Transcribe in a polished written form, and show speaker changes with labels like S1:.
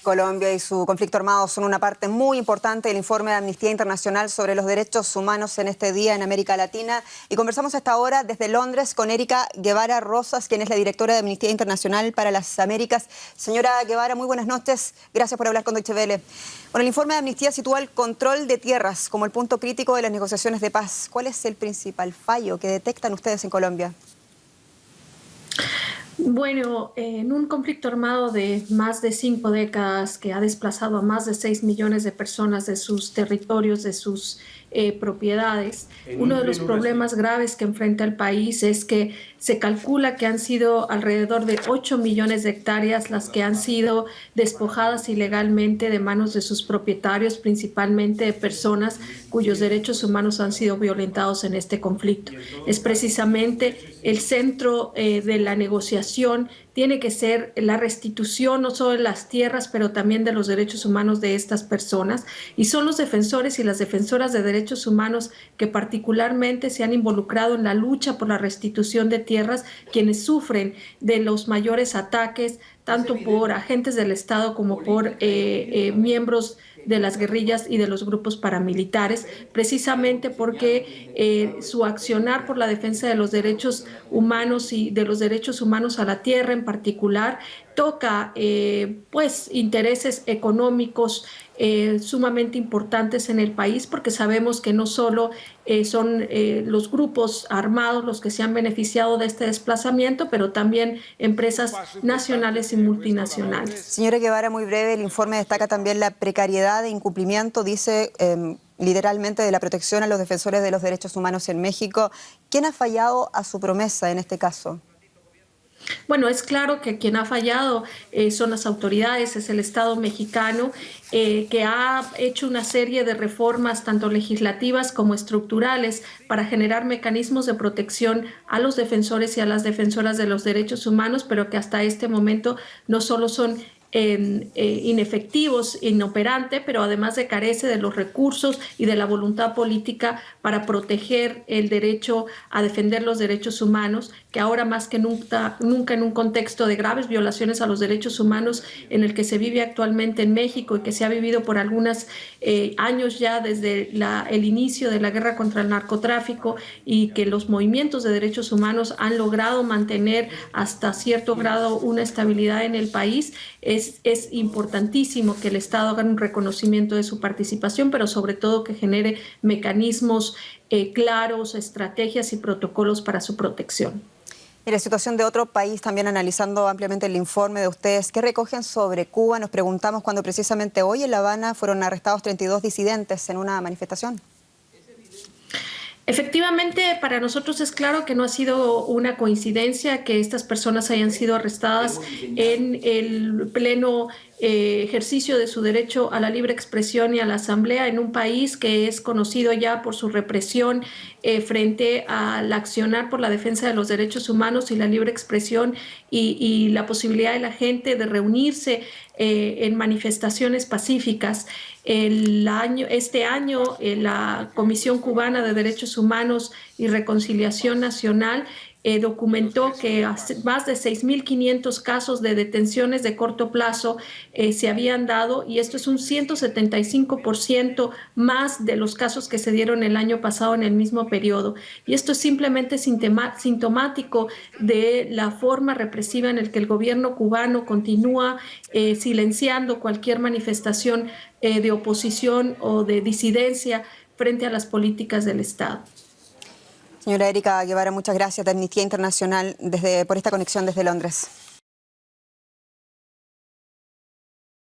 S1: Colombia y su conflicto armado son una parte muy importante del informe de Amnistía Internacional sobre los derechos humanos en este día en América Latina. Y conversamos hasta ahora desde Londres con Erika Guevara Rosas, quien es la directora de Amnistía Internacional para las Américas. Señora Guevara, muy buenas noches. Gracias por hablar con Deutsche Welle. Bueno, el informe de Amnistía sitúa el control de tierras como el punto crítico de las negociaciones de paz. ¿Cuál es el principal fallo que detectan ustedes en Colombia?
S2: Bueno, en un conflicto armado de más de 5 décadas que ha desplazado a más de 6 millones de personas de sus territorios, de sus propiedades, uno de los problemas graves que enfrenta el país es que se calcula que han sido alrededor de 8 millones de hectáreas las que han sido despojadas ilegalmente de manos de sus propietarios, principalmente de personas cuyos derechos humanos han sido violentados en este conflicto. Es precisamente el centro de la negociación tiene que ser la restitución no solo de las tierras, pero también de los derechos humanos de estas personas. Y son los defensores y las defensoras de derechos humanos que particularmente se han involucrado en la lucha por la restitución de tierras, quienes sufren de los mayores ataques, tanto por agentes del Estado como por miembros de las guerrillas y de los grupos paramilitares, precisamente porque su accionar por la defensa de los derechos humanos y de los derechos humanos a la tierra en particular toca pues intereses económicos sumamente importantes en el país, porque sabemos que no solo son los grupos armados los que se han beneficiado de este desplazamiento, pero también empresas nacionales y multinacionales.
S1: Señora Guevara, muy breve, el informe destaca también la precariedad e incumplimiento, dice literalmente, de la protección a los defensores de los derechos humanos en México. ¿Quién ha fallado a su promesa en este caso?
S2: Bueno, es claro que quien ha fallado son las autoridades, es el Estado mexicano, que ha hecho una serie de reformas, tanto legislativas como estructurales, para generar mecanismos de protección a los defensores y a las defensoras de los derechos humanos, pero que hasta este momento no solo son inefectivos, inoperante, pero además de carece de los recursos y de la voluntad política para proteger el derecho a defender los derechos humanos, que ahora más que nunca en un contexto de graves violaciones a los derechos humanos en el que se vive actualmente en México y que se ha vivido por algunos años ya desde el inicio de la guerra contra el narcotráfico, y que los movimientos de derechos humanos han logrado mantener hasta cierto grado una estabilidad en el país. Es importantísimo que el Estado haga un reconocimiento de su participación, pero sobre todo que genere mecanismos claros, estrategias y protocolos para su protección.
S1: Y la situación de otro país, también analizando ampliamente el informe de ustedes, ¿qué recogen sobre Cuba? Nos preguntamos cuando precisamente hoy en La Habana fueron arrestados 32 disidentes en una manifestación.
S2: Efectivamente, para nosotros es claro que no ha sido una coincidencia que estas personas hayan sido arrestadas en el pleno ejercicio de su derecho a la libre expresión y a la asamblea en un país que es conocido ya por su represión frente al accionar por la defensa de los derechos humanos y la libre expresión y la posibilidad de la gente de reunirse en manifestaciones pacíficas. Este año, la Comisión Cubana de Derechos Humanos y Reconciliación Nacional documentó que más de 6.500 casos de detenciones de corto plazo se habían dado, y esto es un 175% más de los casos que se dieron el año pasado en el mismo periodo. Y esto es simplemente sintomático de la forma represiva en la que el gobierno cubano continúa silenciando cualquier manifestación de oposición o de disidencia frente a las políticas del Estado.
S1: Señora Erika Guevara, muchas gracias de Amnistía Internacional por esta conexión desde Londres.